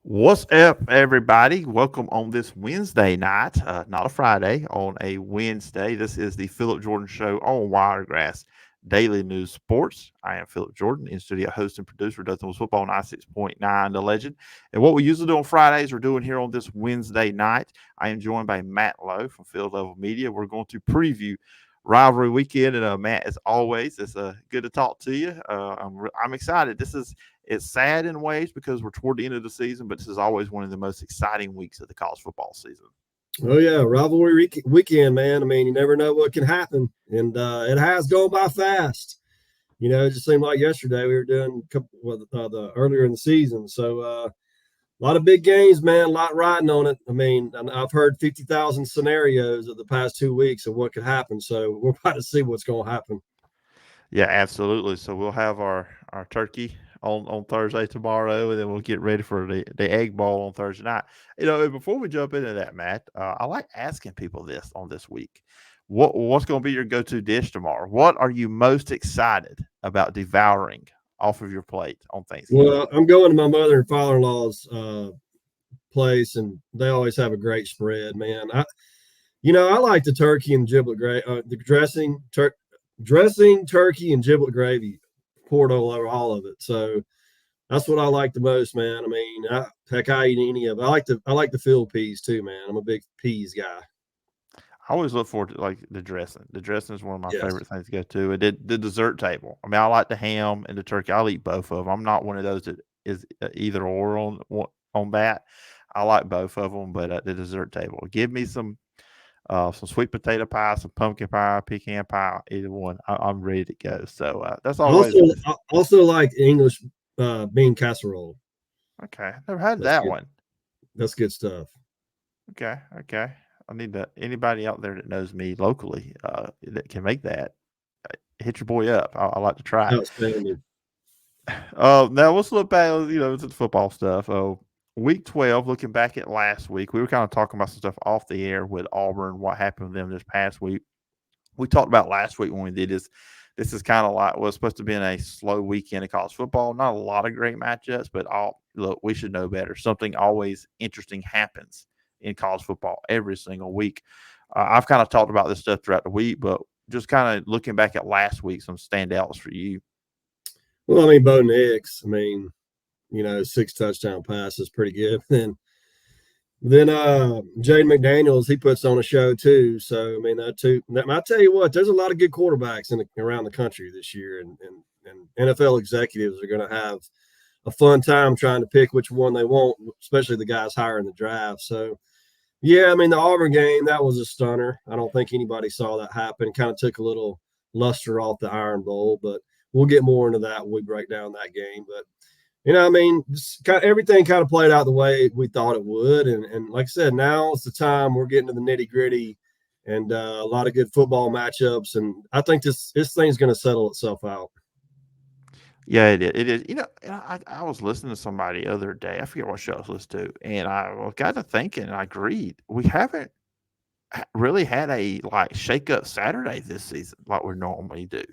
What's up, everybody? Welcome on this Wednesday night, not a Friday, on a Wednesday. This is the Phillip Jordan Show on Wiregrass Daily News Sports. I am Phillip Jordan, in studio host and producer of Dustin Football 96.9, The Legend. And what we usually do on Fridays, we're doing here on this Wednesday night. I am joined by Matt Lowe from Field Level Media. We're going to preview rivalry weekend. And Matt, as always, it's good to talk to you. I'm excited. It's sad in ways because we're toward the end of the season, but this is always one of the most exciting weeks of the college football season. Oh yeah, rivalry weekend, man. I mean, you never know what can happen, and it has gone by fast. It just seemed like yesterday we were doing a couple the earlier in the season. So a lot of big games, man. A lot riding on it. I mean, I've heard 50,000 scenarios of the past 2 weeks of what could happen. So we're about to see what's going to happen. Yeah, absolutely. So we'll have our turkey on Thursday tomorrow, and then we'll get ready for the egg bowl on Thursday night. Before we jump into that, Matt, I like asking people this on this week. What's going to be your go-to dish tomorrow? What are you most excited about devouring off of your plate on Thanksgiving? Well, I'm going to my mother and father-in-law's place, and they always have a great spread, man. I like the turkey and giblet gravy, the dressing, turkey, and giblet gravy poured all over all of it. So that's what I like the most, man. I mean, I eat any of it. I like the field peas too, man. I'm a big peas guy. I always look forward to like the dressing. The dressing is one of my Yes. favorite things to go to. And the dessert table. I mean, I like the ham and the turkey. I'll eat both of them. I'm not one of those that is either or on that. I like both of them, but at the dessert table, give me some sweet potato pie, some pumpkin pie, pecan pie, either one. I'm ready to go. So that's Also, always I also like English bean casserole. okay. Never had That's that good. one. That's good stuff. Okay. I need to anybody out there that knows me locally that can make that. Hit your boy up. I like to try it. Outstanding. Now let's look back, to the football stuff. Week 12, looking back at last week, we were kind of talking about some stuff off the air with Auburn, what happened with them this past week. We talked about last week when we did this. This is kind of like was supposed to be in a slow weekend of college football. Not a lot of great matchups, but look, we should know better. Something always interesting happens in college football every single week. I've kind of talked about this stuff throughout the week, but just kind of looking back at last week, some standouts for you. Well, I mean, Bo Nix. I mean, 6 touchdown pass is pretty good. Then Jaden McDaniels, he puts on a show too. So I mean, I tell you what, there's a lot of good quarterbacks around the country this year, and NFL executives are going to have a fun time trying to pick which one they want, especially the guys higher in the draft. So yeah, I mean, the Auburn game, that was a stunner. I don't think anybody saw that happen. Kind of took a little luster off the Iron Bowl, but we'll get more into that when we break down that game. But I mean, everything kind of played out the way we thought it would. And like I said, now it's the time we're getting to the nitty gritty and a lot of good football matchups. And I think this thing's going to settle itself out. Yeah, it is. It is. I was listening to somebody the other day. I forget what show I was listening to, and I got to thinking, and I agreed. We haven't really had a like shake up Saturday this season like we normally do.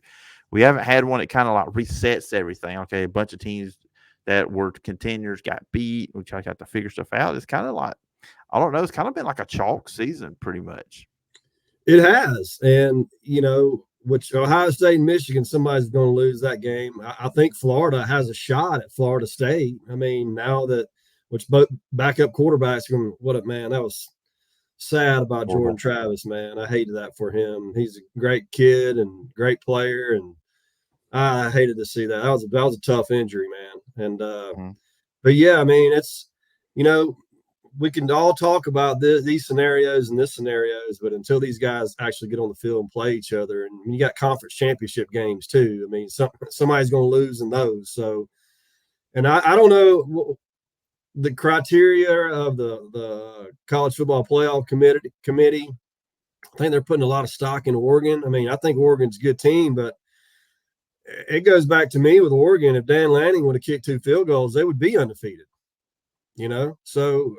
We haven't had one that kind of like resets everything. Okay, a bunch of teams that were contenders got beat, which I got to figure stuff out. It's kind of like I don't know. It's kind of been like a chalk season, pretty much. It has. And, which Ohio State and Michigan, somebody's going to lose that game. I think Florida has a shot at Florida State. I mean, now that which both backup quarterbacks are going, what a man, that was sad about Jordan Horrible. Travis, man. I hated that for him. He's a great kid and great player, and I hated to see that. That was a tough injury, man. And Mhm. but yeah, I mean, it's you know, we can all talk about these scenarios and this scenarios, but until these guys actually get on the field and play each other, and you got conference championship games too. I mean, somebody's going to lose in those. So, and I don't know the criteria of the college football playoff committee. I think they're putting a lot of stock in Oregon. I mean, I think Oregon's a good team, but it goes back to me with Oregon. If Dan Lanning would have kicked 2 field goals, they would be undefeated. So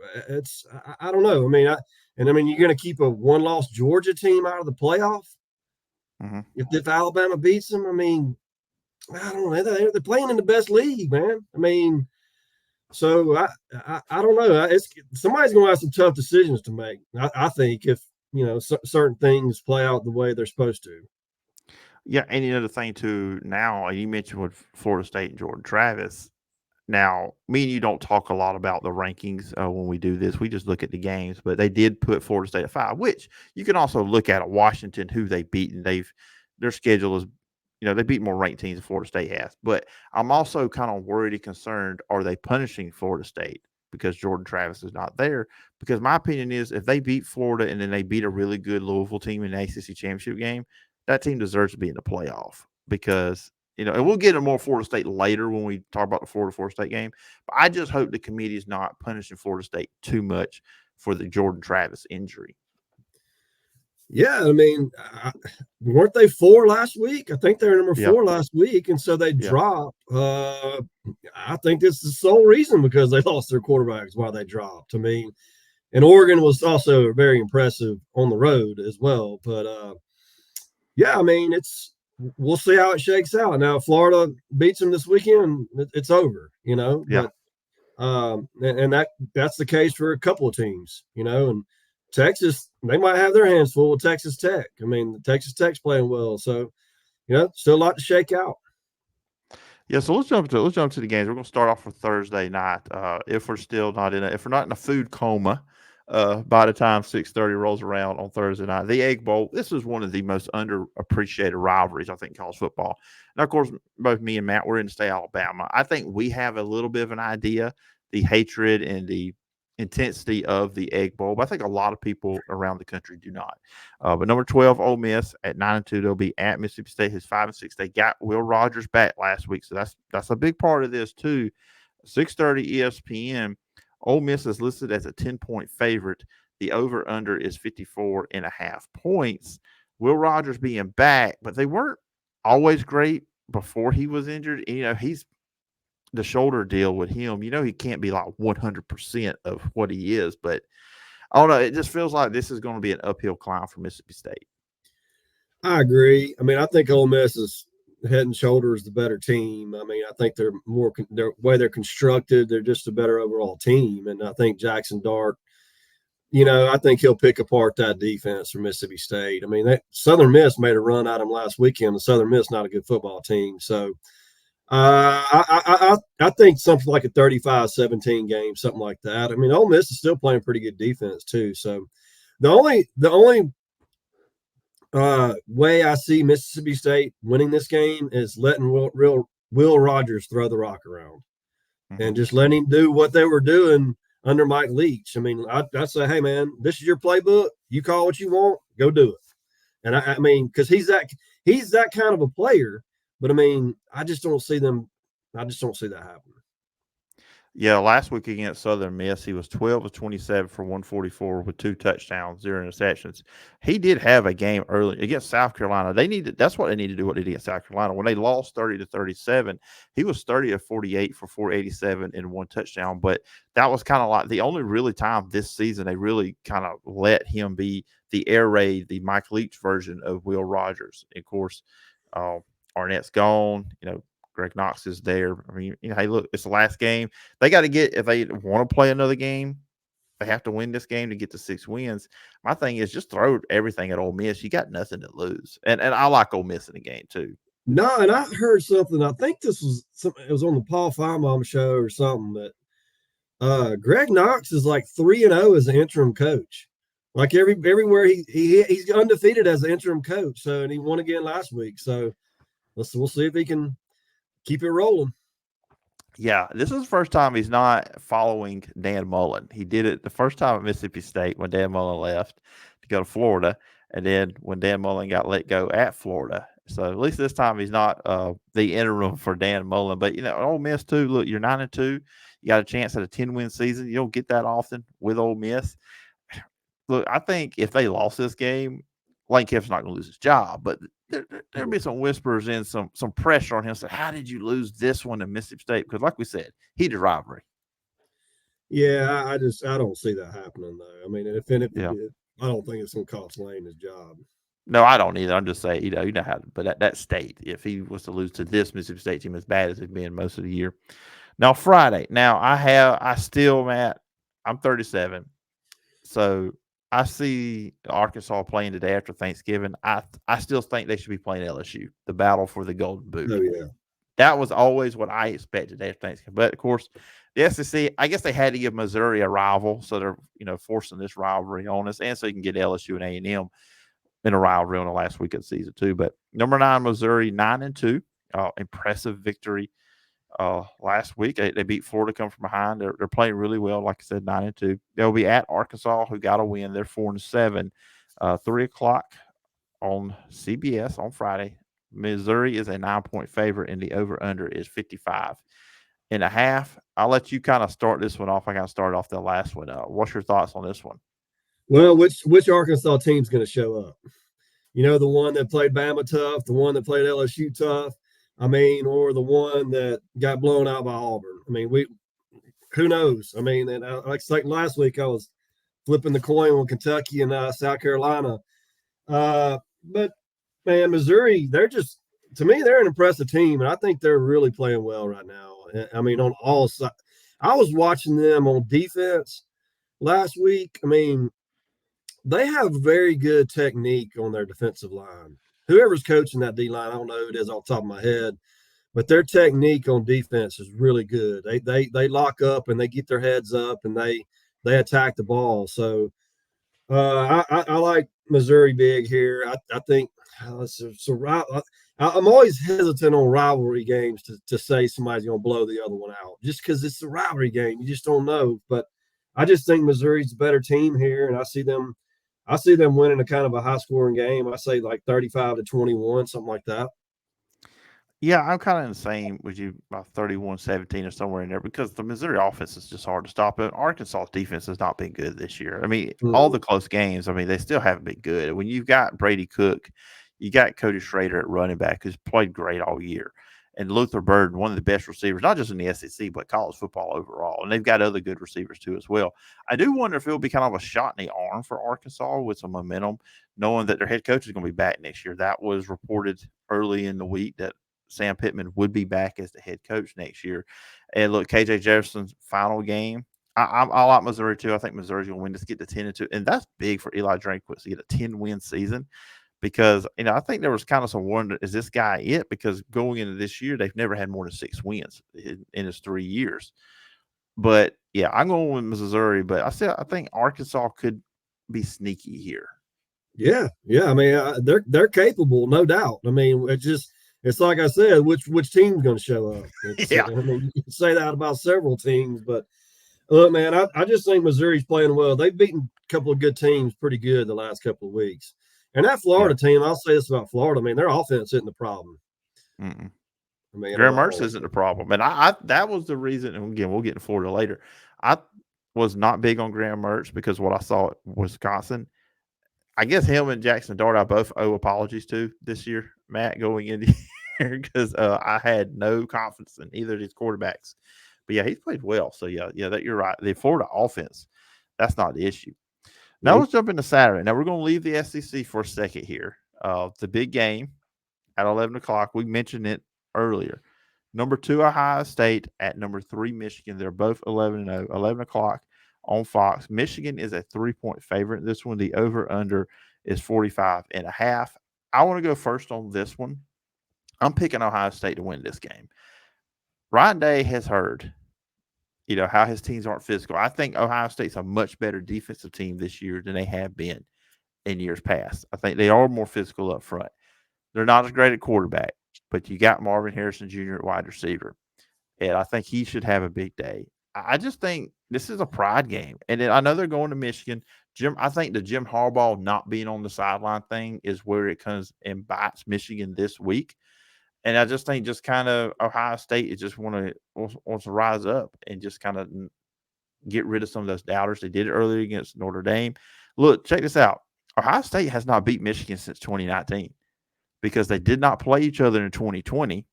I don't know. I mean you're going to keep a one-loss Georgia team out of the playoff Mhm. if Alabama beats them. I mean, I don't know. They're playing in the best league, man. I mean, So I don't know. It's somebody's going to have some tough decisions to make. I think if certain things play out the way they're supposed to. Yeah, and the other thing too, now you mentioned with Florida State and Jordan Travis. Now, me and you don't talk a lot about the rankings when we do this. We just look at the games, but they did put Florida State at 5, which you can also look at Washington, who they beat, and their schedule is, they beat more ranked teams than Florida State has. But I'm also kind of worried and concerned: are they punishing Florida State because Jordan Travis is not there? Because my opinion is, if they beat Florida and then they beat a really good Louisville team in the ACC championship game, that team deserves to be in the playoff because and we'll get into more Florida State later when we talk about the Florida State game. But I just hope the committee is not punishing Florida State too much for the Jordan Travis injury. Yeah, I mean, weren't they 4 last week? I think they were number Yeah. 4 last week, and so they Yeah. dropped. I think this is the sole reason because they lost their quarterbacks why they dropped. I mean, and Oregon was also very impressive on the road as well. But yeah, I mean, we'll see how it shakes out. Now, if Florida beats them this weekend, it's over. Yeah. But and that's the case for a couple of teams. And Texas, they might have their hands full with Texas Tech. I mean, Texas Tech's playing well, so still a lot to shake out. Yeah, so let's jump to the games. We're going to start off with Thursday night. If we're still not if we're not in a food coma, by the time 6:30 rolls around on Thursday night, the Egg Bowl. This is one of the most underappreciated rivalries I think in college football. Now, of course, both me and Matt, we're in the state of Alabama. I think we have a little bit of an idea the hatred and the intensity of the Egg Bowl, but I think a lot of people around the country do not. But number 12, Ole Miss at 9-2, they'll be at Mississippi State, who's 5-6. They got Will Rogers back last week, so that's a big part of this too. 6:30 ESPN. Ole Miss is listed as a 10-point favorite. The over/under is 54.5 points. Will Rogers being back, but they weren't always great before he was injured. He's the shoulder deal with him. He can't be like 100% of what he is, but I don't know. It just feels like this is going to be an uphill climb for Mississippi State. I agree. I mean, I think Ole Miss is head and shoulders the better team. I mean, I think they're the way they're constructed. They're just a better overall team, and I think Jackson Dart. I think he'll pick apart that defense for Mississippi State. I mean, Southern Miss made a run at them last weekend. The Southern Miss not a good football team, so I think something like a 35-17 game, something like that. I mean, Ole Miss is still playing pretty good defense too. So the only way I see Mississippi State winning this game is letting Will Rogers throw the rock around and just letting him do what they were doing under Mike Leach. I mean, I'd say, hey man, this is your playbook. You call what you want, go do it. And I mean, because he's that kind of a player. But I mean, I just don't see that happening. Yeah, last week against Southern Miss, he was 12 of 27 for 144 with 2 touchdowns, 0 interceptions. He did have a game early against South Carolina. That's what they need to do. What they did against South Carolina when they lost 30-37. He was 30 of 48 for 487 and 1 touchdown. But that was kind of like the only really time this season they really kind of let him be the air raid, the Mike Leach version of Will Rogers. And of course, Arnett's gone. Greg Knox is there. I mean, hey, look, it's the last game. They got to get, if they want to play another game, they have to win this game to get to 6 wins. My thing is just throw everything at Ole Miss. You got nothing to lose. And I like Ole Miss in the game too. No, and I heard something. I think it was on the Paul Finebaum show or something that Greg Knox is like 3-0 as an interim coach. Like everywhere he's undefeated as an interim coach. So, and he won again last week. So we'll see if he can keep it rolling. Yeah, this is the first time he's not following Dan Mullen. He did it the first time at Mississippi State when Dan Mullen left to go to Florida, and then when Dan Mullen got let go at Florida. So at least this time he's not the interim for Dan Mullen. But Ole Miss too. Look, you're 9-2. You got a chance at a 10-win season. You don't get that often with Ole Miss. Look, I think if they lost this game, Lane Kiffin's not going to lose his job, but there'd be some whispers and some pressure on him. So how did you lose this one to Mississippi State? Because like we said, heated rivalry. Yeah, I don't see that happening though. I mean, I don't think it's going to cost Lane his job. No, I don't either. I'm just saying, you know how. But that state, if he was to lose to this Mississippi State team as bad as it's been most of the year, Now Friday. Now I still, Matt, I'm 37. So I see Arkansas playing today after Thanksgiving. I still think they should be playing LSU, the battle for the Golden Boot. Oh yeah. That was always what I expected after Thanksgiving. But of course, the SEC, I guess they had to give Missouri a rival, so they're forcing this rivalry on us, and so you can get LSU and A&M in a rivalry on the last week of the season too. But number 9 Missouri 9-2, impressive victory last week. They beat Florida, come from behind. They're playing really well. Like I said, 9-2. They'll be at Arkansas, who got a win. They're 4-7. 3 o'clock on CBS on Friday. Missouri is a 9-point favorite, and the over/under is 55.5. I'll let you kind of start this one off. I kind of started off the last one. What's your thoughts on this one? Well, which Arkansas team's going to show up? The one that played Bama tough, the one that played LSU tough. I mean, or the one that got blown out by Auburn. I mean, who knows? I mean, and like last week, I was flipping the coin with Kentucky and South Carolina. But man, Missouri, to me, they're an impressive team, and I think they're really playing well right now. I mean, on all sides. I was watching them on defense last week. I mean, they have very good technique on their defensive line. Whoever's coaching that D line, I don't know who it is off the top of my head, but their technique on defense is really good. They lock up and they get their heads up and they attack the ball. So I like Missouri big here. I think I'm always hesitant on rivalry games to say somebody's going to blow the other one out just because it's a rivalry game. You just don't know. But I just think Missouri's a better team here, and I see them winning a kind of a high scoring game. I say like 35-21, something like that. Yeah, I'm kind of in the same with you, about 31-17 or somewhere in there, because the Missouri offense is just hard to stop. And Arkansas defense has not been good this year. I mean, all the close games, I mean, they still haven't been good. When you've got Brady Cook, you got Cody Schrader at running back, who's played great all year, and Luther Burden, one of the best receivers, not just in the SEC, but college football overall. And they've got other good receivers too as well. I do wonder if it'll be kind of a shot in the arm for Arkansas with some momentum, knowing that their head coach is going to be back next year. That was reported early in the week that Sam Pittman would be back as the head coach next year. And look, KJ Jefferson's final game. I like Missouri too. I think Missouri's going to win this, get to 10-2, and that's big for Eli Drinkwitz to get a 10-win season. Because I think there was kind of some wonder: is this guy it? Because going into this year, they've never had more than 6 wins in his 3 years. But yeah, I'm going with Missouri. But I think Arkansas could be sneaky here. Yeah. I mean, they're capable, no doubt. I mean, it's like I said, which team's going to show up? Yeah. I mean, you can say that about several teams, but look, man, I just think Missouri's playing well. They've beaten a couple of good teams pretty good the last couple of weeks. And that Florida team, I'll say this about Florida. I mean, their offense isn't the problem. Mm-mm. I mean, Graham Mertz isn't the problem. And I that was the reason, and again, we'll get in Florida later. I was not big on Graham Mertz because what I saw at Wisconsin, I guess him and Jackson Dart, I both owe apologies to this year, Matt, going into here because I had no confidence in either of these quarterbacks. But yeah, he's played well. So yeah, that you're right. The Florida offense, that's not the issue. Now let's jump into Saturday. Now we're going to leave the SEC for a second here. The big game at 11 o'clock. We mentioned it earlier. Number 2, Ohio State at number 3, Michigan. They're both 11-0. 11 o'clock on Fox. Michigan is a 3-point favorite. This one, the over-under is 45.5. I want to go first on this one. I'm picking Ohio State to win this game. Ryan Day has heard, how his teams aren't physical. I think Ohio State's a much better defensive team this year than they have been in years past. I think they are more physical up front. They're not as great at quarterback, but you got Marvin Harrison Jr. at wide receiver. And I think he should have a big day. I just think this is a pride game. And then I know they're going to Michigan. I think the Jim Harbaugh not being on the sideline thing is where it comes and bites Michigan this week. And I just think kind of Ohio State is just wants to rise up and just kind of get rid of some of those doubters. They did it earlier against Notre Dame. Look, check this out. Ohio State has not beat Michigan since 2019 because they did not play each other in 2020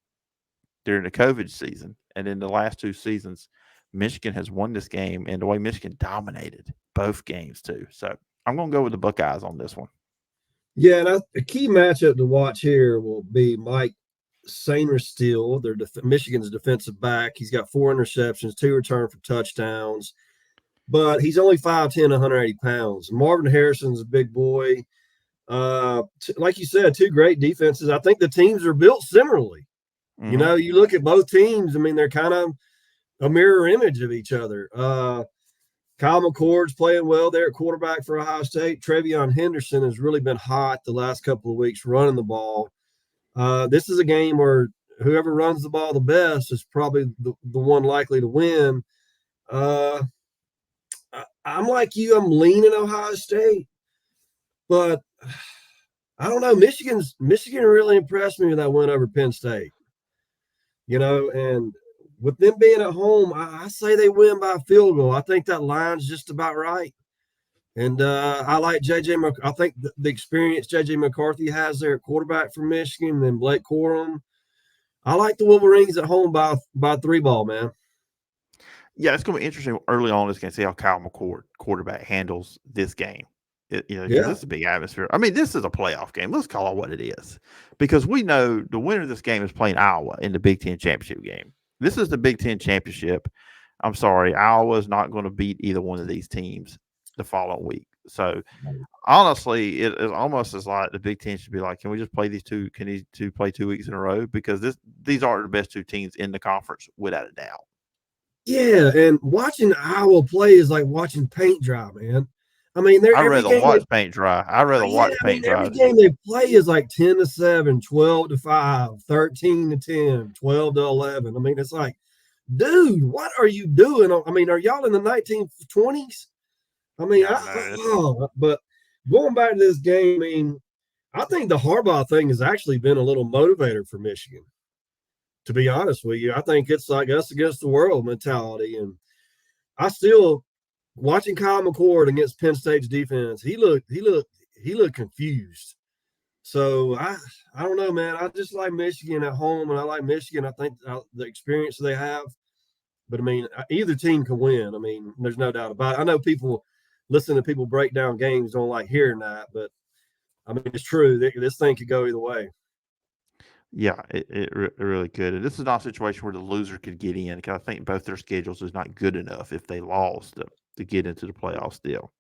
during the COVID season. And in the last 2 seasons, Michigan has won this game, and the way Michigan dominated both games too. So I'm going to go with the Buckeyes on this one. Yeah, and a key matchup to watch here will be Mike Sainer Steele, Michigan's defensive back. He's got 4 interceptions, 2 return for touchdowns, but he's only 5'10", 180 pounds. Marvin Harrison's a big boy. Like you said, two great defenses. I think the teams are built similarly. Mm-hmm. You look at both teams. I mean, they're kind of a mirror image of each other. Kyle McCord's playing well there at quarterback for Ohio State. Travion Henderson has really been hot the last couple of weeks running the ball. This is a game where whoever runs the ball the best is probably the one likely to win. Uh, I'm like you. I'm leaning Ohio State, but I don't know. Michigan really impressed me with that win over Penn State. And with them being at home, I say they win by a field goal. I think that line's just about right. And I like JJ. I think the experience JJ McCarthy has there at quarterback for Michigan, and then Blake Corum. I like the Wolverines at home by 3 ball, man. Yeah, it's going to be interesting early on. It's going to see how Kyle McCord, quarterback, handles this game. Because Yeah, this is a big atmosphere. I mean, this is a playoff game. Let's call it what it is, because we know the winner of this game is playing Iowa in the Big Ten championship game. This is the Big Ten championship. I'm sorry, Iowa is not going to beat either one of these teams the following week. So honestly, it is almost as like the Big Ten should be like, can we just play these two? Can these two play 2 weeks in a row? Because these are the best two teams in the conference without a doubt. yeah. And watching Iowa play is like watching paint dry, man. I mean, they're I'd every rather game they watch paint dry. I'd rather yeah, watch I mean, paint every dry. game they play is like 10-7, 12-5, 13-10, 12-11. I mean, it's like, dude, what are you doing? I mean, are y'all in the 1920s? I mean, I know. but going back to this game, I mean, I think the Harbaugh thing has actually been a little motivator for Michigan. To be honest with you, I think it's like us against the world mentality, and I still watching Kyle McCord against Penn State's defense. He looked confused. So I don't know, man. I just like Michigan at home, and I like Michigan. I think the experience they have. But I mean, either team can win. I mean, there's no doubt about it. I know people listen to people break down games don't like hearing that, but I mean, it's true. This thing could go either way. Yeah, it really could. And this is not a situation where the loser could get in, because I think both their schedules is not good enough if they lost to get into the playoffs still.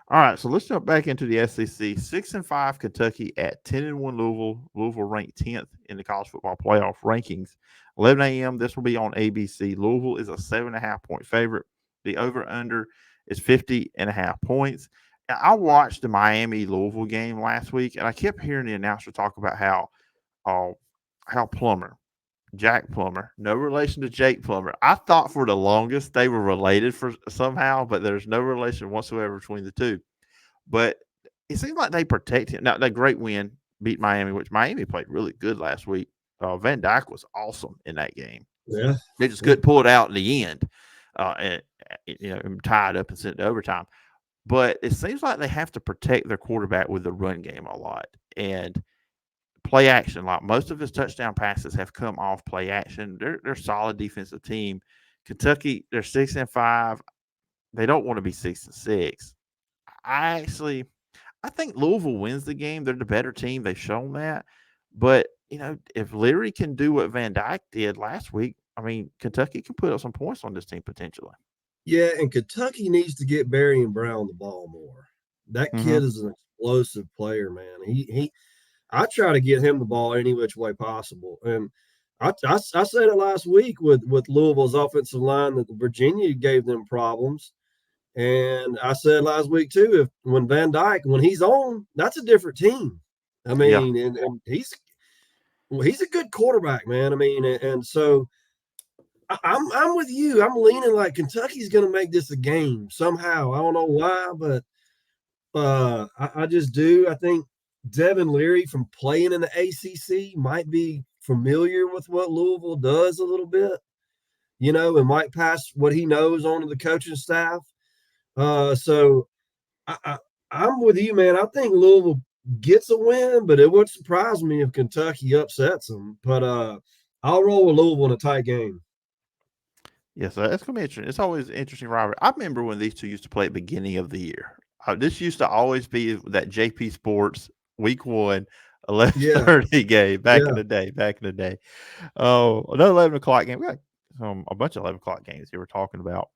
All right, so let's jump back into the SEC. 6-5 Kentucky at 10-1 Louisville. Louisville ranked 10th in the college football playoff rankings. 11 a.m. This will be on ABC. Louisville is a 7.5-point favorite. The over/under is 50.5 points. I watched the Miami Louisville game last week, and I kept hearing the announcer talk about uh, how Plummer, Jack Plummer, no relation to Jake Plummer. I thought for the longest they were related for somehow, but there's no relation whatsoever between the two. But it seems like they protect him. Now, that great win beat Miami, which Miami played really good last week. Van Dyke was awesome in that game. Yeah. They just couldn't pull it out in the end, and tied up and sent to overtime. But it seems like they have to protect their quarterback with the run game a lot and play action. Like most of his touchdown passes have come off play action. They're a solid defensive team. Kentucky, they're 6-5. They don't want to be 6-6. I actually I think Louisville wins the game. They're the better team. They've shown that. But, if Leary can do what Van Dyke did last week, I mean, Kentucky can put up some points on this team potentially. Yeah, and Kentucky needs to get Barry and Brown the ball more. That Mm-hmm. kid is an explosive player, man. He I try to get him the ball any which way possible. And I said it last week with Louisville's offensive line that Virginia gave them problems. And I said last week too, when Van Dyke, when he's on, that's a different team. I Yeah. mean, and he's a good quarterback, man. I mean, and so I'm with you. I'm leaning like Kentucky's going to make this a game somehow. I don't know why, but I just do. I think Devin Leary from playing in the ACC might be familiar with what Louisville does a little bit, and might pass what he knows on to the coaching staff. So I, I'm with you, man. I think Louisville gets a win, but it would surprise me if Kentucky upsets them. But I'll roll with Louisville in a tight game. Yeah, so that's gonna be interesting. It's always an interesting rivalry. I remember when these two used to play at the beginning of the year. This used to always be that JP Sports week one. Yeah, 11:30 game back in yeah. the day. Back in the day. Oh, another 11 o'clock game. We got a bunch of 11 o'clock games here we're talking about.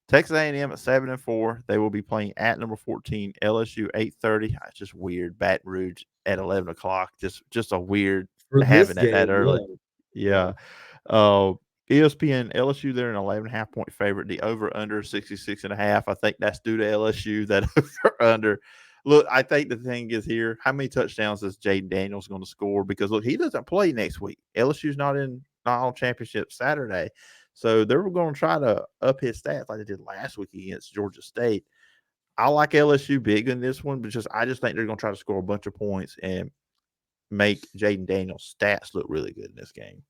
Texas A&M at 7-4. They will be playing at number 14 LSU 8:30. It's just weird. Baton Rouge at 11 o'clock. Just a weird For this having it that game, early. yeah, Yeah. yeah. Uh, ESPN LSU, they're an 11.5 point favorite. The over under 66.5. I think that's due to LSU. That over under. Look, I think the thing is here, how many touchdowns is Jaden Daniels going to score? Because look, he doesn't play next week. LSU's not on championship Saturday. So they're going to try to up his stats like they did last week against Georgia State. I like LSU big in this one, but I just think they're going to try to score a bunch of points and make Jaden Daniels' stats look really good in this game.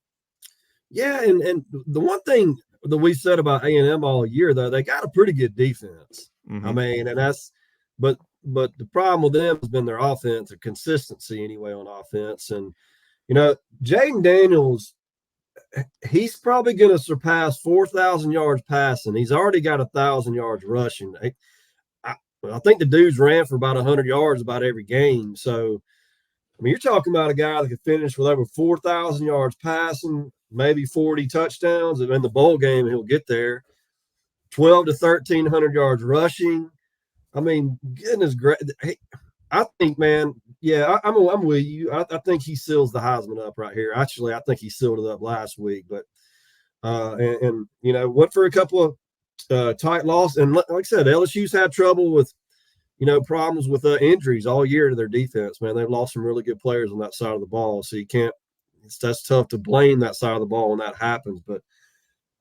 Yeah, and the one thing that we said about A&M all year, though, they got a pretty good defense. I Mm-hmm. mean, and but the problem with them has been their offense, or consistency anyway on offense. And you know, Jaden Daniels, he's probably going to surpass 4,000 yards passing. He's already got 1,000 yards rushing. I, I think the dude's ran for about 100 yards about every game. So I mean, you're talking about a guy that could finish with over 4,000 yards passing, maybe 40 touchdowns. And in the bowl game, he'll get there. 12 to 1,300 yards rushing. I mean, goodness, great. Hey, I think, man, yeah, I'm with you. I think he seals the Heisman up right here. Actually, I think he sealed it up last week. But, and you know, what for a couple of tight losses. And like I said, LSU's had trouble with problems with injuries all year to their defense, man. They've lost some really good players on that side of the ball. So you can't, that's tough to blame that side of the ball when that happens. But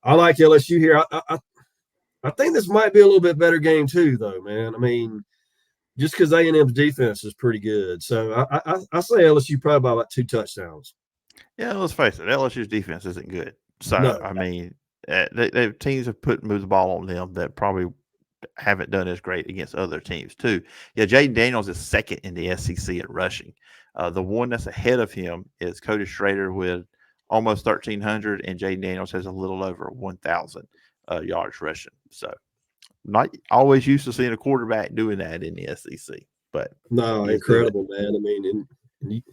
I like LSU here. I think this might be a little bit better game too, though, man. I mean, just because A&M's defense is pretty good. So I say LSU probably by about 2 touchdowns. Yeah, let's face it, LSU's defense isn't good. So, No. I mean, teams have moved the ball on them that probably haven't done as great against other teams too. Yeah, Jaden Daniels is second in the SEC at rushing. The one that's ahead of him is Cody Schrader with almost 1,300, and Jaden Daniels has a little over 1,000 yards rushing. So, not always used to seeing a quarterback doing that in the SEC, but No, he's doing it. incredible, man. I mean,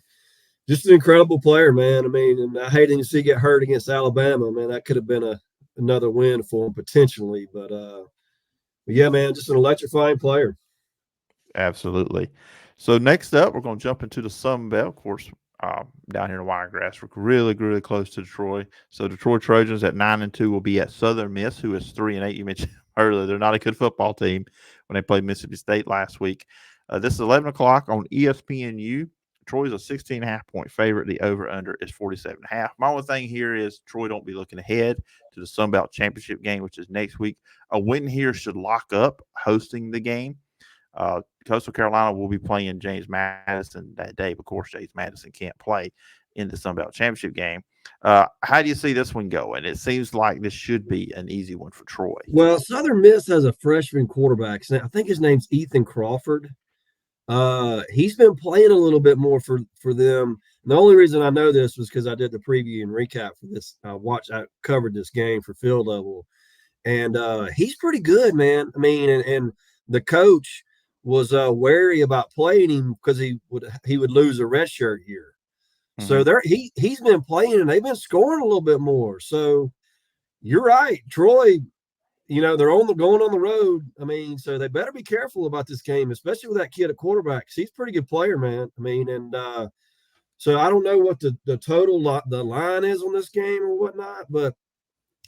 just an incredible player, man. I mean, and I hate to see get hurt against Alabama, man. That could have been another win for him potentially. But yeah, man, just an electrifying player. Absolutely. So next up, we're going to jump into the Sun Belt. Of course, down here in Wiregrass, we're really, really close to Detroit. So Detroit Trojans at 9-2 will be at Southern Miss, who is 3-8. You mentioned earlier they're not a good football team when they played Mississippi State last week. This is 11 o'clock on ESPNU. Troy's a 16.5 point favorite. The over/under is 47.5. My only thing here is Troy don't be looking ahead to the Sun Belt Championship game, which is next week. A win here should lock up hosting the game. Coastal Carolina will be playing James Madison that day. Of course, James Madison can't play in the Sun Belt Championship game. How do you see this one going? It seems like this should be an easy one for Troy. Well, Southern Miss has a freshman quarterback. I think his name's Ethan Crawford. He's been playing a little bit more for them. And the only reason I know this was because I did the preview and recap for this. I covered this game for field level, and he's pretty good, man. I mean, and the coach was wary about playing him because he would lose a red shirt year. So Mm-hmm. he's been playing and they've been scoring a little bit more. So you're right, Troy. They're going on the road. I mean, so they better be careful about this game, especially with that kid at quarterback. 'Cause he's a pretty good player, man. I mean, and so I don't know what the total the line is on this game or whatnot, but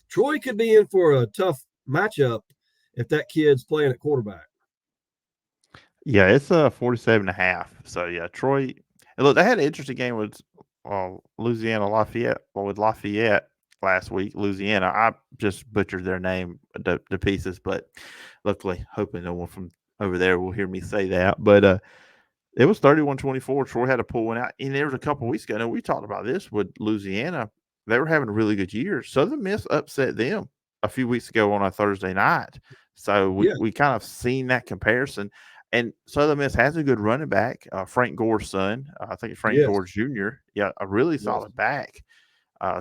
Troy could be in for a tough matchup if that kid's playing at quarterback. Yeah, it's 47.5. So yeah, Troy. And look, they had an interesting game with Louisiana Lafayette. Well, with Lafayette last week, Louisiana. I just butchered their name to pieces, but luckily, hoping no one from over there will hear me say that. But it was 31-24. Troy had to pull one out. And there was a couple weeks ago. We talked about this with Louisiana. They were having a really good year. Southern Miss upset them a few weeks ago on a Thursday night. So Yeah, we kind of seen that comparison. And Southern Miss has a good running back, Frank Gore's son. I think it's Frank yes, Gore Jr. Yeah, a really yes. solid back.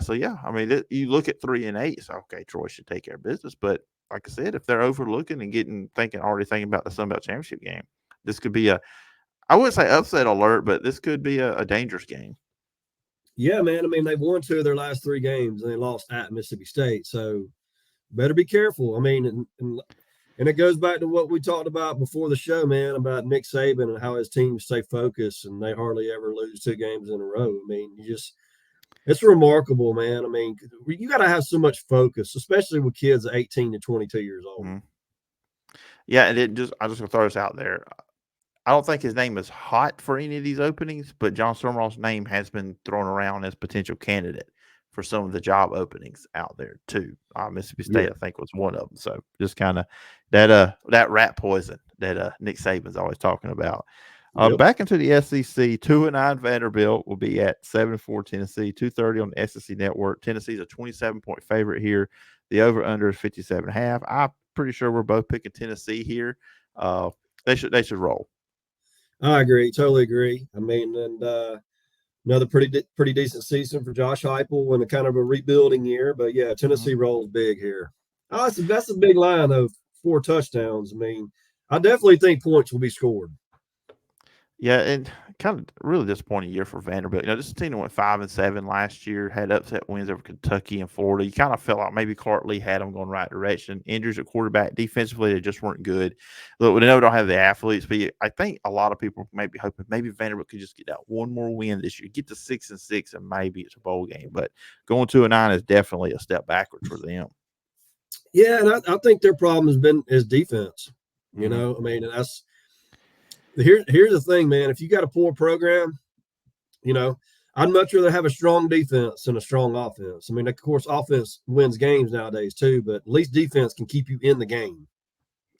So yeah, I mean, you look at 3-8. So okay, Troy should take care of business. But like I said, if they're overlooking and already thinking about the Sun Belt Championship game, this could be I wouldn't say upset alert, but this could be a dangerous game. Yeah, man. I mean, they've won 2 of their last 3 games and they lost at Mississippi State. So better be careful. I mean, and it goes back to what we talked about before the show, man, about Nick Saban and how his teams stay focused and they hardly ever lose 2 games in a row. I mean, it's remarkable, man. I mean, you got to have so much focus, especially with kids 18 to 22 years old. Mm-hmm. Yeah, and I'm just gonna throw this out there. I don't think his name is hot for any of these openings, but John Summerall's name has been thrown around as potential candidate for some of the job openings out there too. Mississippi State, Yeah. I think, was one of them. So just kind of that rat poison that Nick Saban's always talking about. Yep. Back into the SEC, 2-9 Vanderbilt will be at 7-4 Tennessee, 2:30 on the SEC Network. Tennessee's a 27-point favorite here. The over under is 57.5. I'm pretty sure we're both picking Tennessee here. They should roll. I agree. Totally agree. I mean, and another pretty decent season for Josh Heupel in a kind of a rebuilding year. But yeah, Tennessee rolls big here. Oh, that's a big line of 4 touchdowns. I mean, I definitely think points will be scored. Yeah, and kind of really disappointing year for Vanderbilt. You know, this team went 5-7 last year, had upset wins over Kentucky and Florida. You kind of felt like maybe Clark Lee had them going right direction. Injuries at quarterback, defensively, they just weren't good. Look, we know we don't have the athletes, but I think a lot of people may be hoping maybe Vanderbilt could just get that one more win this year, get to 6-6, and maybe it's a bowl game. But going 2-9 is definitely a step backwards for them. Yeah, and I think their problem has been is defense. You Mm-hmm. know, I mean, and that's here's the thing, man. If you got a poor program, you know, I'd much rather have a strong defense than a strong offense. I mean, of course, offense wins games nowadays too, but at least defense can keep you in the game.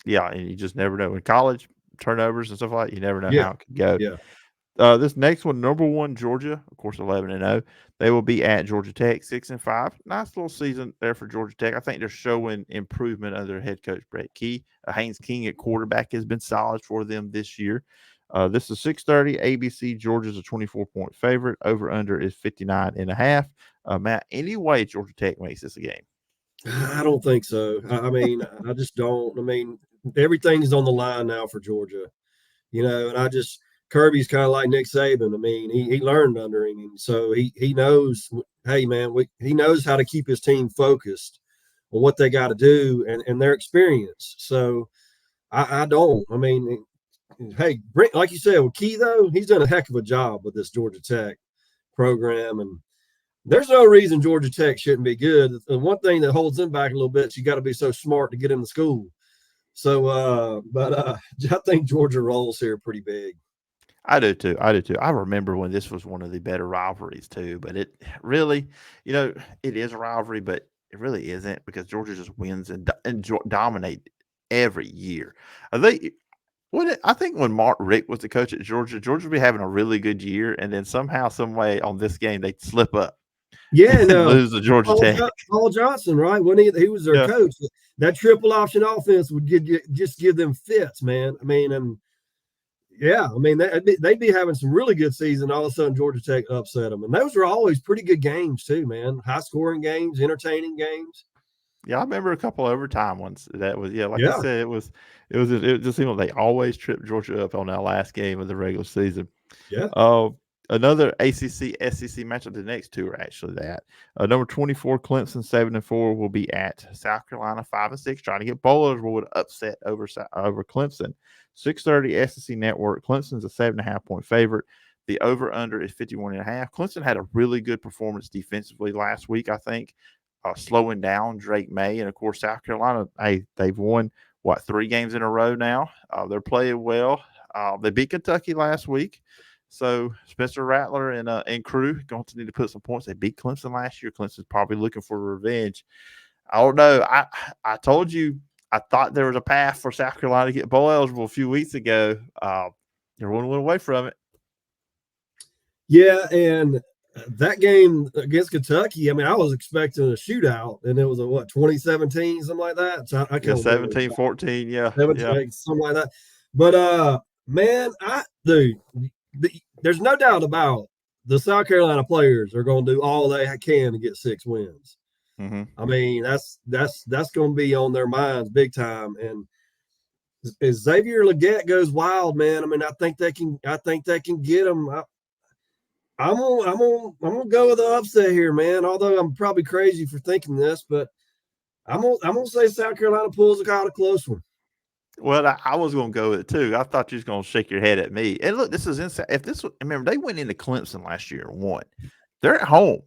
Yeah, and you just never know. In college, turnovers and stuff like that, you never know Yeah, how it could go. yeah. This next one, number 1 Georgia, of course, 11-0. They will be at Georgia Tech, 6-5. Nice little season there for Georgia Tech. I think they're showing improvement under head coach Brett Key. Haynes King at quarterback has been solid for them this year. This is 6:30 ABC. Georgia's a 24-point favorite. Over under is 59.5. Matt, any way Georgia Tech makes this a game? I don't think so. I mean, I just don't. I mean, everything's on the line now for Georgia, you know, and Kirby's kind of like Nick Saban. I mean, he learned under him, and so he knows. Hey, man, he knows how to keep his team focused on what they got to do and their experience. So I don't. I mean, hey, like you said, with Key though, he's done a heck of a job with this Georgia Tech program, and there's no reason Georgia Tech shouldn't be good. The one thing that holds them back a little bit is you got to be so smart to get into school. So, I think Georgia rolls here pretty big. I do too. I do too. I remember when this was one of the better rivalries too, but it really, it is a rivalry, but it really isn't because Georgia just wins and dominate every year. I think when Mark Richt was the coach at Georgia, Georgia would be having a really good year, and then somehow, some way on this game they'd slip up Yeah, and no, lose to Georgia Tech. Paul Johnson, right? When he was their Yeah. coach, that triple option offense would just give them fits, man. I mean, and yeah, I mean they'd be having some really good season. All of a sudden, Georgia Tech upset them, and those were always pretty good games too, man. High scoring games, entertaining games. Yeah, I remember a couple overtime ones. That was like you Yeah, said, it just seemed like they always tripped Georgia up on that last game of the regular season. yeah. Another ACC SEC matchup. The next two are actually that. Number 24 Clemson 7-4 will be at South Carolina 5-6, trying to get bowl eligible with upset over Clemson. 6:30 SEC Network. Clemson's a 7.5-point favorite. The over under is 51.5. Clemson had a really good performance defensively last week, I think, slowing down Drake May, and of course South Carolina. Hey, they've won 3 games in a row now. They're playing well. They beat Kentucky last week. So Spencer Rattler and crew going to need to put some points. They beat Clemson last year. Clemson's probably looking for revenge. I don't know. I told you I thought there was a path for South Carolina to get bowl eligible a few weeks ago. Everyone went away from it. Yeah, and that game against Kentucky, I mean, I was expecting a shootout, and it was 2017, something like that. So I can't remember. 17-14, yeah. 17, something like that. But man, there's no doubt about the South Carolina players are going to do all they can to get 6 wins. Mm-hmm. I mean, that's going to be on their minds big time. And If Xavier Legette goes wild, man. I mean, I think they can. I think they can get him. I'm gonna go with the upset here, man. Although I'm probably crazy for thinking this, but I'm gonna say South Carolina pulls out a close one. Well, I was going to go with it too. I thought you was going to shake your head at me. And look, this is inside. If this, remember, they went into Clemson last year and won. They're at home.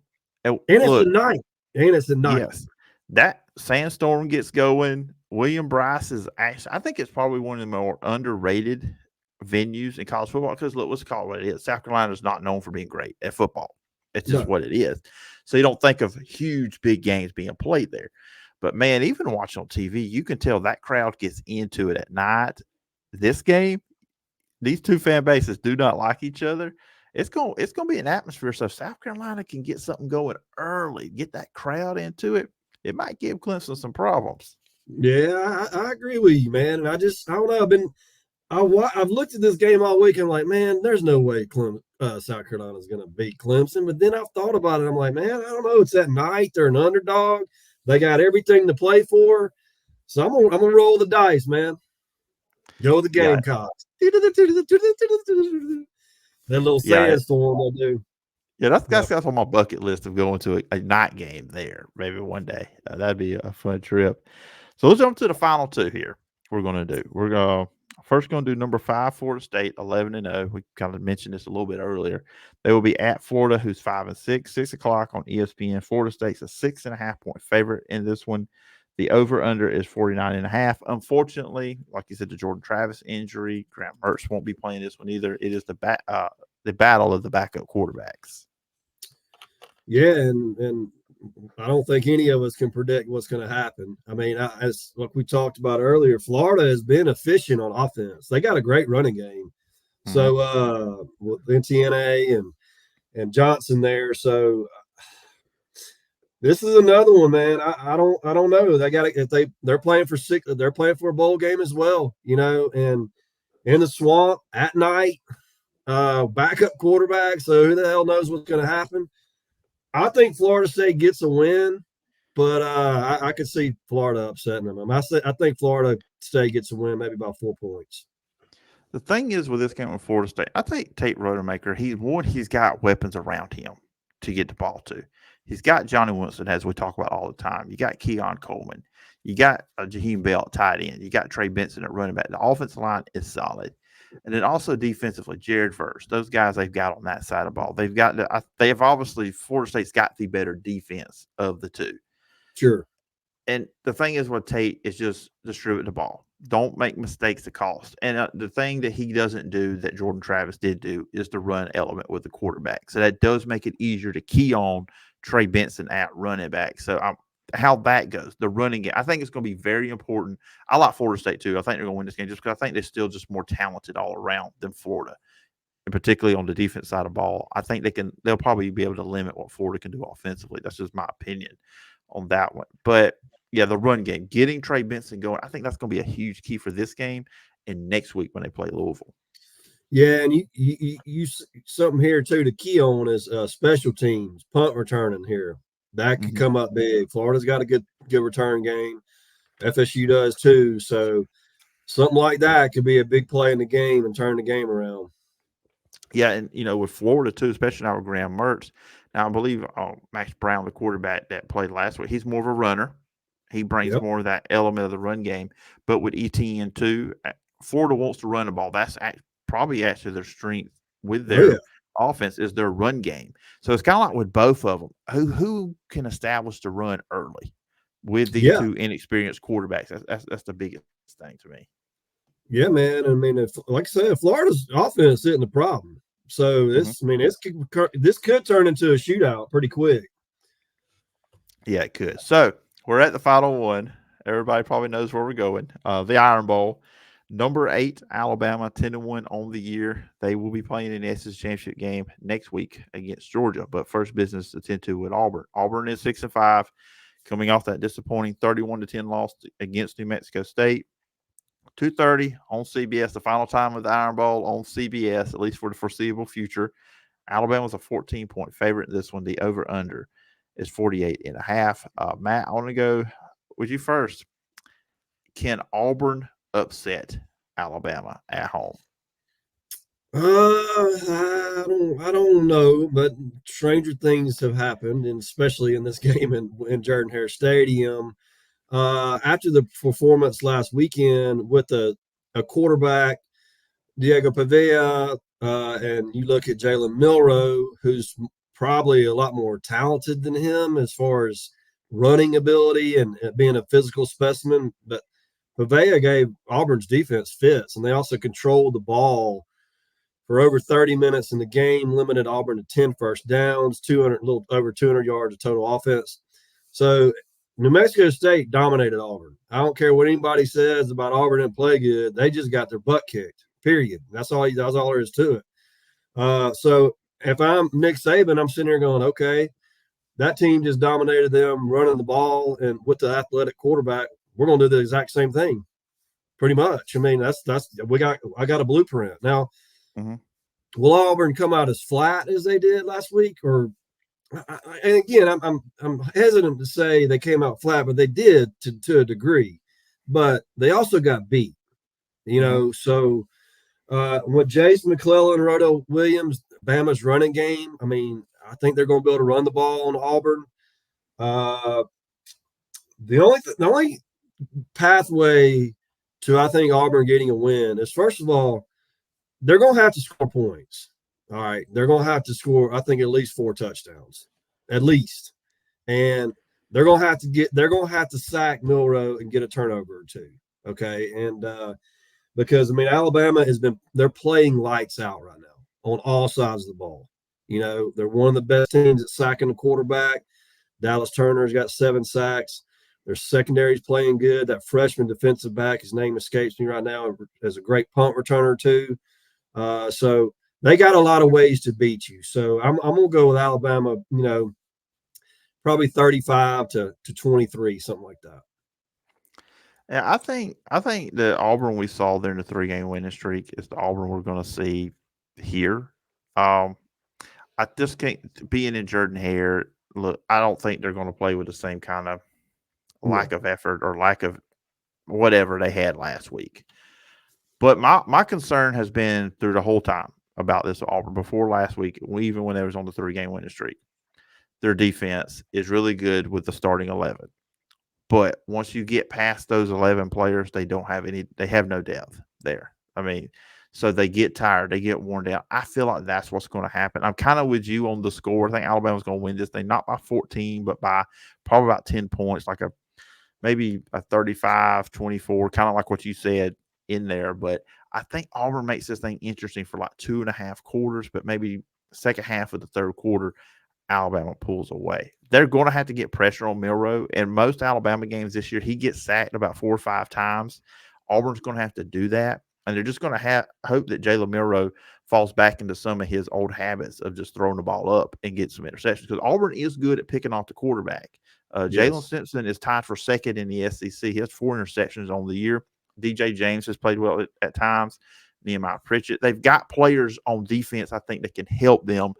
And And it's the look, night. And it's the night. yes, that sandstorm gets going. William Bryce is actually, I think it's probably one of the more underrated venues in college football because look, let's call it what it is. South Carolina is not known for being great at football. It's just No. what it is. So you don't think of huge, big games being played there. But man, even watching on TV, you can tell that crowd gets into it at night. This game, these two fan bases do not like each other. It's gonna be an atmosphere. So if South Carolina can get something going early, get that crowd into it, it might give Clemson some problems. Yeah, I agree with you, man. And I don't know. I've looked at this game all week. And I'm like, man, there's no way South Carolina's going to beat Clemson. But then I've thought about it. I'm like, man, I don't know. It's that night. They're an underdog. They got everything to play for. So I'm gonna roll the dice, man. Go with the Yeah, Gamecocks. That little yeah, sandstorm they do. yeah. That's Yep. that's that's on my bucket list of going to a night game there. Maybe one day that'd be a fun trip. So let's jump to the final two here. We're gonna do. We're gonna first going to do number 5 Florida State 11-0. We kind of mentioned this a little bit earlier. They will be at Florida, who's 5-6. 6 o'clock on ESPN. Florida State's a 6.5 point favorite in this one. The over under is 49.5. Unfortunately, like you said, the Jordan Travis injury, Grant Mertz won't be playing this one either. It is the battle of the backup quarterbacks. Yeah, and I don't think any of us can predict what's going to happen. I mean, as like we talked about earlier, Florida has been efficient on offense. They got a great running game. Mm-hmm. So with NTNA and Johnson there. So this is another one, man. I don't know. They got if they're playing for six. They're playing for a bowl game as well. And in the swamp at night, backup quarterback. So who the hell knows what's going to happen? I think Florida State gets a win, but I could see Florida upsetting them. I think Florida State gets a win, maybe about 4 points. The thing is with this game with Florida State, I think Tate Rodemaker, he's got weapons around him to get the ball to. He's got Johnny Winston, as we talk about all the time. You got Keon Coleman. You got Jaheim Bell at tight end. You got Trey Benson at running back. The offensive line is solid. And then also defensively, Jared Verse. Those guys they've got on that side of the ball. They've obviously, Florida State's got the better defense of the two. Sure. And the thing is with Tate is just distribute the ball. Don't make mistakes to cost. And the thing that he doesn't do that Jordan Travis did do is the run element with the quarterback. So that does make it easier to key on Trey Benson at running back. So how that goes, the running game, I think it's going to be very important. I like Florida State too. I think they're going to win this game just because I think they're still just more talented all around than Florida, and particularly on the defense side of the ball. I think they'll probably be able to limit what Florida can do offensively. That's just my opinion on that one. But yeah, the run game, getting Trey Benson going, I think that's going to be a huge key for this game and next week when they play Louisville. Yeah, and you something here too to key on is special teams, punt returning here. That could Mm-hmm. come up big. Florida's got a good return game. FSU does too. So something like that could be a big play in the game and turn the game around. Yeah, and with Florida too, especially now with Graham Mertz. Now I believe Max Brown, the quarterback that played last week, he's more of a runner. He brings Yep. more of that element of the run game. But with ETN too, Florida wants to run the ball. That's probably actually their strength with Oh yeah. their offense is their run game. So it's kind of like with both of them. Who can establish the run early with these Yeah. two inexperienced quarterbacks? That's the biggest thing to me. Yeah, man. I mean, like I said, Florida's offense isn't the problem. So Mm-hmm. this could turn into a shootout pretty quick. Yeah, it could. So we're at the final one. Everybody probably knows where we're going. The Iron Bowl. Number 8, Alabama, 10-1 on the year. They will be playing in the SEC championship game next week against Georgia. But first business to tend to with Auburn. Auburn is 6-5, coming off that disappointing 31-10 loss against New Mexico State. 2:30 on CBS, the final time of the Iron Bowl on CBS, at least for the foreseeable future. Alabama's a 14-point favorite in this one. The over-under is 48.5. Matt, I want to go with you first. Can Auburn upset Alabama at home? I don't know, but stranger things have happened, and especially in this game in Jordan-Hare Stadium. After the performance last weekend with a quarterback, Diego Pavia, and you look at Jalen Milroe, who's probably a lot more talented than him as far as running ability and being a physical specimen. But Pavia gave Auburn's defense fits, and they also controlled the ball for over 30 minutes in the game, limited Auburn to 10 first downs, 200, a little over 200 yards of total offense. So New Mexico State dominated Auburn. I don't care what anybody says about Auburn didn't play good. They just got their butt kicked, period. That's all there is to it. So if I'm Nick Saban, I'm sitting here going, okay, that team just dominated them running the ball, and with the athletic quarterback, we're going to do the exact same thing, pretty much. I mean, I got a blueprint. Now, will Auburn come out as flat as they did last week? Or, and again, I'm hesitant to say they came out flat, but they did to a degree. But they also got beat, So with Jace McClellan and Roto Williams, Bama's running game, I mean, I think they're going to be able to run the ball on Auburn. The only pathway to, I think, Auburn getting a win is, first of all, they're going to have to score points. All right. They're going to have to score, I think, at least 4 touchdowns, at least. And they're going to have to sack Milroe and get a turnover or 2. Okay. And because, I mean, Alabama they're playing lights out right now on all sides of the ball. They're one of the best teams at sacking the quarterback. Dallas Turner's got 7 sacks. Their secondary's playing good. That freshman defensive back, his name escapes me right now, as a great punt returner too. So they got a lot of ways to beat you. So I'm going to go with Alabama, probably 35 to 23, something like that. Yeah, I think the Auburn we saw during the 3-game winning streak is the Auburn we're going to see here. I just can't, being in Jordan-Hare, look, I don't think they're going to play with the same kind of lack of effort or lack of whatever they had last week. But my concern has been through the whole time about this Auburn before last week, even when they was on the 3-game winning streak. Their defense is really good with the starting 11. But once you get past those 11 players, they have no depth there. I mean, so they get tired, they get worn down. I feel like that's what's going to happen. I'm kind of with you on the score. I think Alabama's going to win this thing, not by 14, but by probably about 10 points, like maybe a 35-24, kind of like what you said in there. But I think Auburn makes this thing interesting for like 2.5 quarters, but maybe second half of the third quarter, Alabama pulls away. They're going to have to get pressure on Milroe. In most Alabama games this year, he gets sacked about 4 or 5 times. Auburn's going to have to do that, and they're just going to hope that Jalen Milroe falls back into some of his old habits of just throwing the ball up and get some interceptions, because Auburn is good at picking off the quarterback. Jalen Simpson is tied for second in the SEC. He has 4 interceptions on the year. DJ James has played well at times. Nehemiah Pritchett. They've got players on defense, I think, that can help them.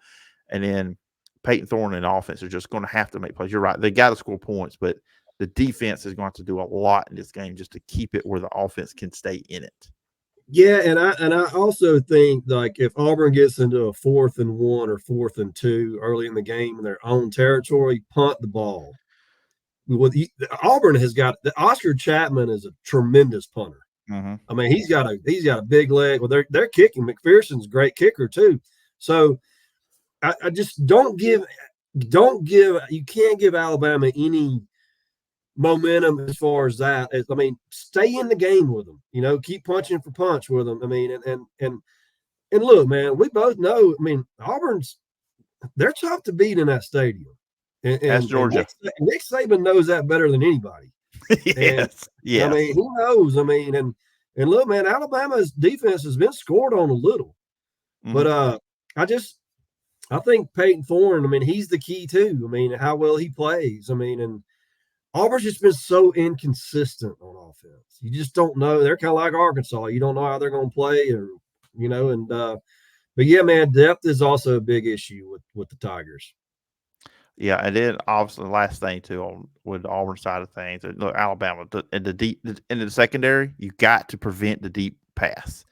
And then Peyton Thorne and offense are just going to have to make plays. You're right. They got to score points, but the defense is going to do a lot in this game just to keep it where the offense can stay in it. Yeah, and I also think, like, if Auburn gets into a 4th and 1 or 4th and 2 early in the game in their own territory, punt the ball. Auburn has got Oscar Chapman is a tremendous punter. Mm-hmm. I mean, he's got a big leg. Well, they're kicking. McPherson's a great kicker too. So I just don't give. You can't give Alabama any momentum as far as that. I mean, stay in the game with them. Keep punching for punch with them. I mean, and look, man, we both know. I mean, they're tough to beat in that stadium. That's Georgia. And Nick Saban knows that better than anybody. Yes. I mean, he knows. I mean, and look, man, Alabama's defense has been scored on a little, but I think Peyton Thorne, I mean, he's the key too. I mean, how well he plays. I mean, and Auburn's just been so inconsistent on offense. You just don't know. They're kind of like Arkansas. You don't know how they're going to play, but yeah, man, depth is also a big issue with the Tigers. Yeah, and then obviously the last thing too on with the Auburn side of things, look, Alabama in the deep in the secondary, you got to prevent the deep pass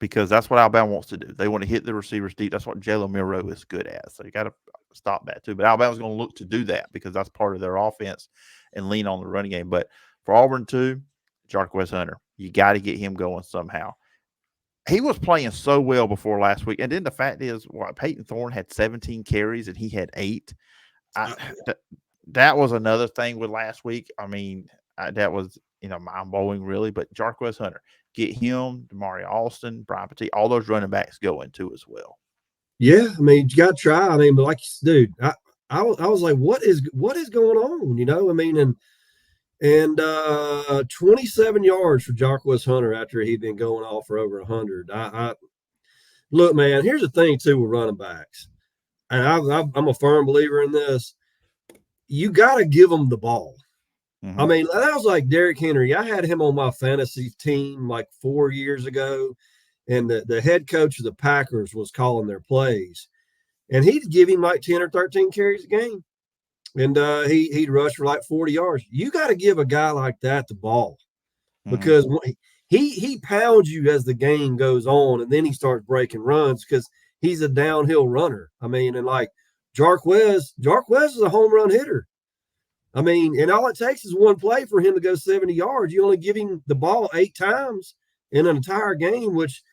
because that's what Alabama wants to do. They want to hit the receivers deep. That's what Jalen Milroe is good at. So you got to stop that too. But Alabama's going to look to do that because that's part of their offense and lean on the running game. But for Auburn too, Jarquez Hunter, you got to get him going somehow. He was playing so well before last week, and then the fact is, what Peyton Thorne had 17 carries and he had 8. I Uh, th- that was another thing with last week. I mean, that was mind blowing, really. But Jarquez Hunter, get him, Damari Alston, Brian Petit, all those running backs going too as well. yeah, I mean, you got to try. I mean, but like, dude, I was like, what is going on? I mean, and 27 yards for Jarquez Hunter after he'd been going off for over 100. I look, man. Here's the thing too with running backs, and I'm a firm believer in this. You got to give them the ball. I Mm-hmm. mean, that was like Derrick Henry. I had him on my fantasy team like 4 years ago, and the head coach of the Packers was calling their plays, and he'd give him like 10 or 13 carries a game, and he'd rush for like 40 yards. You got to give a guy like that the ball Mm-hmm. because he pounds you as the game goes on, and then he starts breaking runs because he's a downhill runner. I mean, and like Jarquez is a home run hitter. I mean, and all it takes is one play for him to go 70 yards. You only give him the ball 8 times in an entire game, which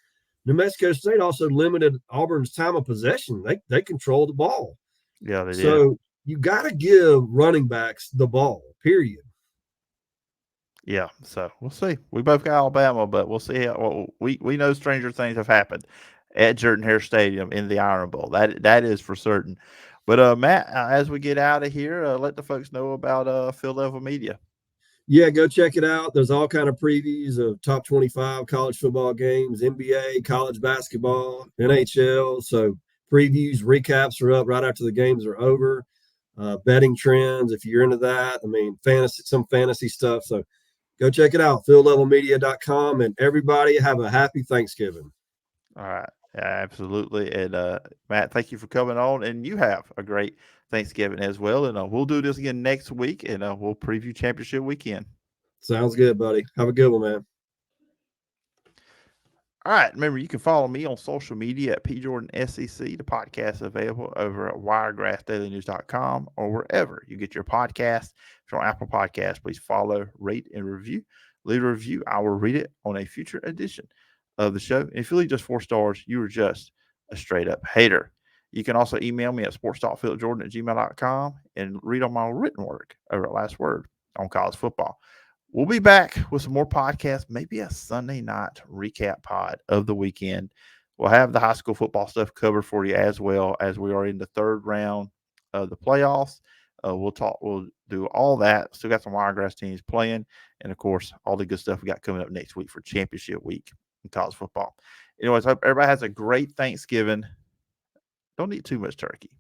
New Mexico State also limited Auburn's time of possession. They control the ball. Yeah, they did. So you got to give running backs the ball, period. Yeah, so we'll see. We both got Alabama, but we'll see. Well, we know stranger things have happened at Jordan Hare Stadium in the Iron Bowl. That is for certain. But Matt, as we get out of here, let the folks know about Field Level Media. Yeah, go check it out. There's all kind of previews of top 25 college football games, NBA, college basketball, NHL. So previews, recaps are up right after the games are over. Betting trends, if you're into that. I mean, fantasy, some fantasy stuff. So go check it out, fieldlevelmedia.com. And everybody have a happy Thanksgiving. All right. Yeah, absolutely. And Matt, thank you for coming on. And you have a great Thanksgiving as well. And we'll do this again next week, and we'll preview championship weekend. Sounds good, buddy. Have a good one, man. All right. Remember, you can follow me on social media at PJordanSEC. The podcast is available over at wiregrassdailynews.com or wherever you get your podcast. If you're on Apple Podcasts, please follow, rate, and review. Leave a review. I will read it on a future edition of the show. And if you leave just 4 stars, you are just a straight up hater. You can also email me at sports.philipjordan@gmail.com and read on my written work over at Last Word on college football. We'll be back with some more podcasts, maybe a Sunday night recap pod of the weekend. We'll have the high school football stuff covered for you as well as we are in the third round of the playoffs. We'll do all that. Still got some Wiregrass teams playing, and of course, all the good stuff we got coming up next week for championship week in college football. Anyways, hope everybody has a great Thanksgiving. Don't eat too much turkey.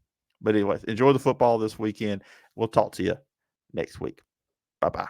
But anyways, enjoy the football this weekend. We'll talk to you next week. Bye bye.